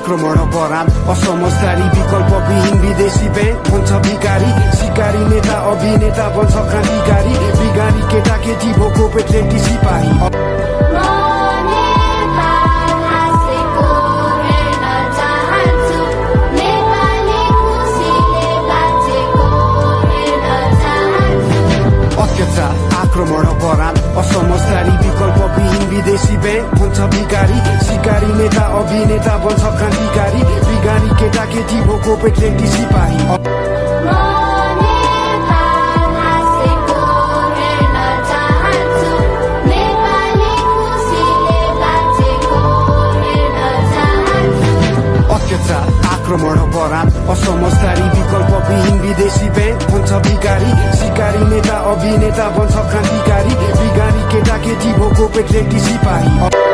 आक्रमण अपराध असमझदारी विकल्पविहीन विदेशी ब्याङ्क बन्छ भिकारी सिकारी नेता अभिनेता बन्छ क्रान्तिकारी बिगारी केटा केटी भोको पेटलेटी सिपाही अत्याचार आक्रमण अपराध असमझदारी विकल्पविहीन विदेशी ब्याङ्क बन्छ भिकारी सिकारी नेता अभिनेता बन्छ क्रान्तिकारी बिगारी केटा केटी भोको पेटलेटी सिपाही अत्याचार आक्रमण अपराध असमझदारी विकल्पविहीन विदेशी ब्याङ्क बन्छ भिकारी सिकारी नेता अभिनेता बन्छ क्रान्तिकारी बिगारी केटा केटी भोको पेटलेटी सिपाही